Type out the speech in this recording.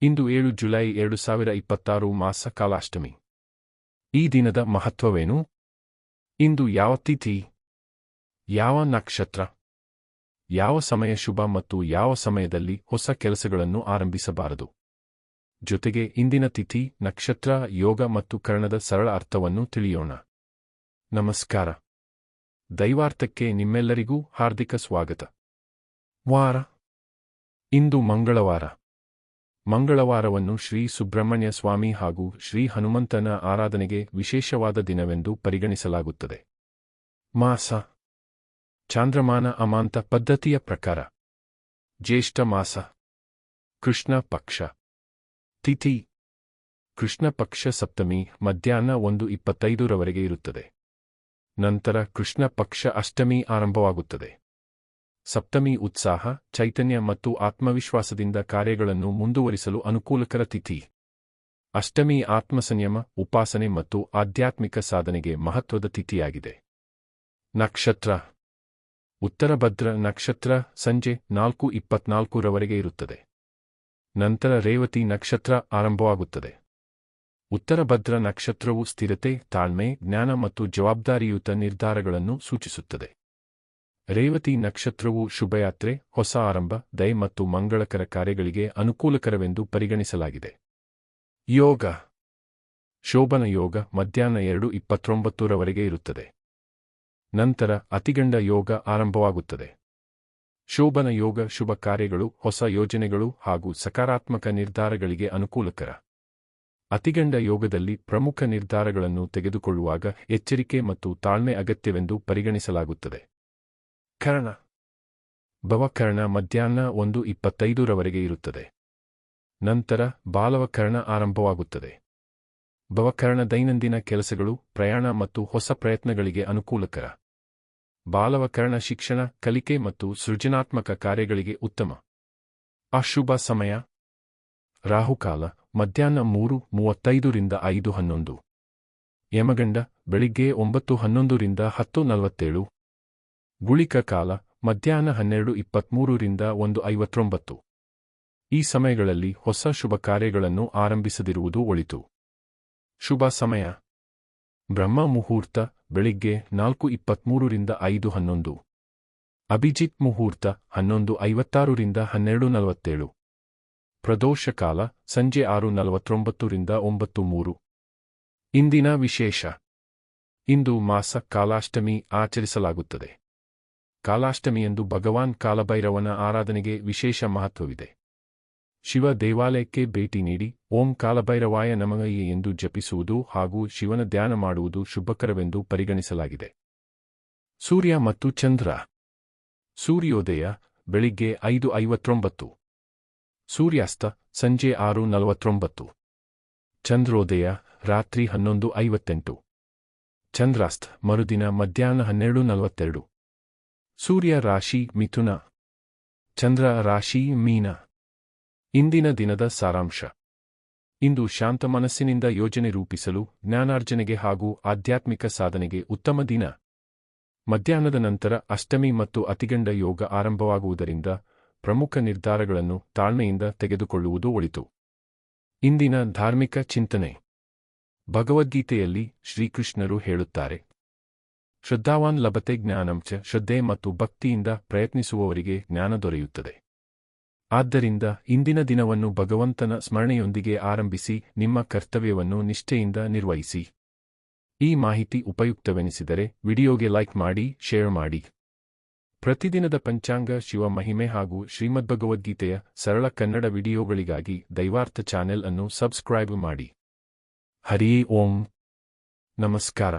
ಇಂದು 7 July 2026 ಮಾಸ ಕಾಲಾಷ್ಟಮಿ. ಈ ದಿನದ ಮಹತ್ವವೇನು? ಇಂದು ಯಾವ ತಿಥಿ? ಯಾವ ನಕ್ಷತ್ರ? ಯಾವ ಸಮಯ ಶುಭ ಮತ್ತು ಯಾವ ಸಮಯದಲ್ಲಿ ಹೊಸ ಕೆಲಸಗಳನ್ನು ಆರಂಭಿಸಬಾರದು? ಜೊತೆಗೆ ಇಂದಿನ ತಿಥಿ, ನಕ್ಷತ್ರ, ಯೋಗ ಮತ್ತು ಕರ್ಣದ ಸರಳ ಅರ್ಥವನ್ನು ತಿಳಿಯೋಣ. ನಮಸ್ಕಾರ. ದೈವಾರ್ಥಕ್ಕೆ ನಿಮ್ಮೆಲ್ಲರಿಗೂ ಹಾರ್ದಿಕ ಸ್ವಾಗತ. ವಾರ. ಇಂದು ಮಂಗಳವಾರ. ಮಂಗಳವಾರವನ್ನು ಶ್ರೀ ಸುಬ್ರಹ್ಮಣ್ಯ ಸ್ವಾಮಿ ಹಾಗೂ ಶ್ರೀ ಹನುಮಂತನ ಆರಾಧನೆಗೆ ವಿಶೇಷವಾದ ದಿನವೆಂದು ಪರಿಗಣಿಸಲಾಗುತ್ತದೆ. ಮಾಸ. ಚಾಂದ್ರಮಾನ ಅಮಾಂತ ಪದ್ಧತಿಯ ಪ್ರಕಾರ ಜ್ಯೇಷ್ಠ ಮಾಸ. ಕೃಷ್ಣ ಪಕ್ಷ. ತಿಥಿ ಕೃಷ್ಣ ಪಕ್ಷ ಸಪ್ತಮಿ ಮಧ್ಯಾಹ್ನ 1:25 ಇರುತ್ತದೆ. ನಂತರ ಕೃಷ್ಣ ಪಕ್ಷ ಅಷ್ಟಮಿ ಆರಂಭವಾಗುತ್ತದೆ. ಸಪ್ತಮಿ ಉತ್ಸಾಹ, ಚೈತನ್ಯ ಮತ್ತು ಆತ್ಮವಿಶ್ವಾಸದಿಂದ ಕಾರ್ಯಗಳನ್ನು ಮುಂದುವರಿಸಲು ಅನುಕೂಲಕರ ತಿಥಿ. ಅಷ್ಟಮಿ ಆತ್ಮಸಂಯಮ, ಉಪಾಸನೆ ಮತ್ತು ಆಧ್ಯಾತ್ಮಿಕ ಸಾಧನೆಗೆ ಮಹತ್ವದ ತಿಥಿಯಾಗಿದೆ. ನಕ್ಷತ್ರ. ಉತ್ತರ ಭದ್ರ ನಕ್ಷತ್ರ ಸಂಜೆ 4:24 ಇರುತ್ತದೆ. ನಂತರ ರೇವತಿ ನಕ್ಷತ್ರ ಆರಂಭವಾಗುತ್ತದೆ. ಉತ್ತರ ಭದ್ರ ನಕ್ಷತ್ರವು ಸ್ಥಿರತೆ, ತಾಳ್ಮೆ, ಜ್ಞಾನ ಮತ್ತು ಜವಾಬ್ದಾರಿಯುತ ನಿರ್ಧಾರಗಳನ್ನು ಸೂಚಿಸುತ್ತದೆ. ರೇವತಿ ನಕ್ಷತ್ರವು ಶುಭಯಾತ್ರೆ, ಹೊಸ ಆರಂಭ, ದಯೆ ಮತ್ತು ಮಂಗಳಕರ ಕಾರ್ಯಗಳಿಗೆ ಅನುಕೂಲಕರವೆಂದು ಪರಿಗಣಿಸಲಾಗಿದೆ. ಯೋಗ. ಶೋಭನ ಯೋಗ ಮಧ್ಯಾಹ್ನ 2:29 ಇರುತ್ತದೆ. ನಂತರ ಅತಿಗಂಡ ಯೋಗ ಆರಂಭವಾಗುತ್ತದೆ. ಶೋಭನ ಯೋಗ ಶುಭ ಕಾರ್ಯಗಳು, ಹೊಸ ಯೋಜನೆಗಳು ಹಾಗೂ ಸಕಾರಾತ್ಮಕ ನಿರ್ಧಾರಗಳಿಗೆ ಅನುಕೂಲಕರ. ಅತಿಗಂಡ ಯೋಗದಲ್ಲಿ ಪ್ರಮುಖ ನಿರ್ಧಾರಗಳನ್ನು ತೆಗೆದುಕೊಳ್ಳುವಾಗ ಎಚ್ಚರಿಕೆ ಮತ್ತು ತಾಳ್ಮೆ ಅಗತ್ಯವೆಂದು ಪರಿಗಣಿಸಲಾಗುತ್ತದೆ. ಕರ್ಣ. ಭವಕರ್ಣ ಮಧ್ಯಾಹ್ನ 1:25 ಇರುತ್ತದೆ. ನಂತರ ಬಾಲವಕರ್ಣ ಆರಂಭವಾಗುತ್ತದೆ. ಭವಕರ್ಣ ದೈನಂದಿನ ಕೆಲಸಗಳು, ಪ್ರಯಾಣ ಮತ್ತು ಹೊಸ ಪ್ರಯತ್ನಗಳಿಗೆ ಅನುಕೂಲಕರ. ಬಾಲವಕರ್ಣ ಶಿಕ್ಷಣ, ಕಲಿಕೆ ಮತ್ತು ಸೃಜನಾತ್ಮಕ ಕಾರ್ಯಗಳಿಗೆ ಉತ್ತಮ. ಅಶುಭ ಸಮಯ. ರಾಹುಕಾಲ ಮಧ್ಯಾಹ್ನ 3:35 5:11. ಯಮಗಂಡ ಬೆಳಿಗ್ಗೆ 9:11 10:47. ಗುಳಿಕ ಕಾಲ ಮಧ್ಯಾಹ್ನ 12:23 1:59. ಈ ಸಮಯಗಳಲ್ಲಿ ಹೊಸ ಶುಭ ಕಾರ್ಯಗಳನ್ನು ಆರಂಭಿಸದಿರುವುದು ಒಳಿತು. ಶುಭ ಸಮಯ. ಬ್ರಹ್ಮ ಮುಹೂರ್ತ ಬೆಳಿಗ್ಗೆ 4:23 5:11. ಅಭಿಜಿತ್ ಮುಹೂರ್ತ 11:56 12:47. ಪ್ರದೋಷ ಕಾಲ ಸಂಜೆ 6:49 9:03. ಇಂದಿನ ವಿಶೇಷ. ಇಂದು ಮಾಸ ಕಾಲಾಷ್ಟಮಿ ಆಚರಿಸಲಾಗುತ್ತದೆ. ಕಾಲಾಷ್ಟಮಿಯಂದು ಭಗವಾನ್ ಕಾಲಭೈರವನ ಆರಾಧನೆಗೆ ವಿಶೇಷ ಮಹತ್ವವಿದೆ. ಶಿವ ದೇವಾಲಯಕ್ಕೆ ಭೇಟಿ ನೀಡಿ ಓಂ ಕಾಲಭೈರವಾಯ ನಮಃ ಎಂದು ಜಪಿಸುವುದು ಹಾಗೂ ಶಿವನ ಧ್ಯಾನ ಮಾಡುವುದು ಶುಭಕರವೆಂದು ಪರಿಗಣಿಸಲಾಗಿದೆ. ಸೂರ್ಯ ಮತ್ತು ಚಂದ್ರ. ಸೂರ್ಯೋದಯ ಬೆಳಿಗ್ಗೆ 5:59. ಸೂರ್ಯಾಸ್ತ ಸಂಜೆ 6:49. ಚಂದ್ರೋದಯ ರಾತ್ರಿ 11:58. ಚಂದ್ರಾಸ್ತ ಮರುದಿನ ಮಧ್ಯಾಹ್ನ 12:42. ಸೂರ್ಯ ರಾಶಿ ಮಿಥುನ, ಚಂದ್ರ ರಾಶಿ ಮೀನ. ಇಂದಿನ ದಿನದ ಸಾರಾಂಶ. ಇಂದು ಶಾಂತ ಮನಸ್ಸಿನಿಂದ ಯೋಜನೆ ರೂಪಿಸಲು, ಜ್ಞಾನಾರ್ಜನೆಗೆ ಹಾಗೂ ಆಧ್ಯಾತ್ಮಿಕ ಸಾಧನೆಗೆ ಉತ್ತಮ ದಿನ. ಮಧ್ಯಾಹ್ನದ ನಂತರ ಅಷ್ಟಮಿ ಮತ್ತು ಅತಿಗಂಡ ಯೋಗ ಆರಂಭವಾಗುವುದರಿಂದ ಪ್ರಮುಖ ನಿರ್ಧಾರಗಳನ್ನು ತಾಳ್ಮೆಯಿಂದ ತೆಗೆದುಕೊಳ್ಳುವುದು ಒಳಿತು. ಇಂದಿನ ಧಾರ್ಮಿಕ ಚಿಂತನೆ. ಭಗವದ್ಗೀತೆಯಲ್ಲಿ ಶ್ರೀಕೃಷ್ಣರು ಹೇಳುತ್ತಾರೆ, ಶ್ರದ್ಧಾವಾನ್ ಲಭತೆ ಜ್ಞಾನಂ ಚ. ಶ್ರದ್ಧೆ ಮತ್ತು ಭಕ್ತಿಯಿಂದ ಪ್ರಯತ್ನಿಸುವವರಿಗೆ ಜ್ಞಾನ ದೊರೆಯುತ್ತದೆ. ಆದ್ದರಿಂದ ಇಂದಿನ ದಿನವನ್ನು ಭಗವಂತನ ಸ್ಮರಣೆಯೊಂದಿಗೆ ಆರಂಭಿಸಿ ನಿಮ್ಮ ಕರ್ತವ್ಯವನ್ನು ನಿಷ್ಠೆಯಿಂದ ನಿರ್ವಹಿಸಿ. ಈ ಮಾಹಿತಿ ಉಪಯುಕ್ತವೆನಿಸಿದರೆ ವಿಡಿಯೋಗೆ ಲೈಕ್ ಮಾಡಿ, ಶೇರ್ ಮಾಡಿ. ಪ್ರತಿದಿನದ ಪಂಚಾಂಗ, ಶಿವ ಮಹಿಮೆ ಹಾಗೂ ಶ್ರೀಮದ್ಭಗವದ್ಗೀತೆಯ ಸರಳ ಕನ್ನಡ ವಿಡಿಯೋಗಳಿಗಾಗಿ ದೈವಾರ್ಥ ಚಾನೆಲ್ ಅನ್ನು ಸಬ್ಸ್ಕ್ರೈಬ್ ಮಾಡಿ. ಹರಿ ಓಂ. ನಮಸ್ಕಾರ.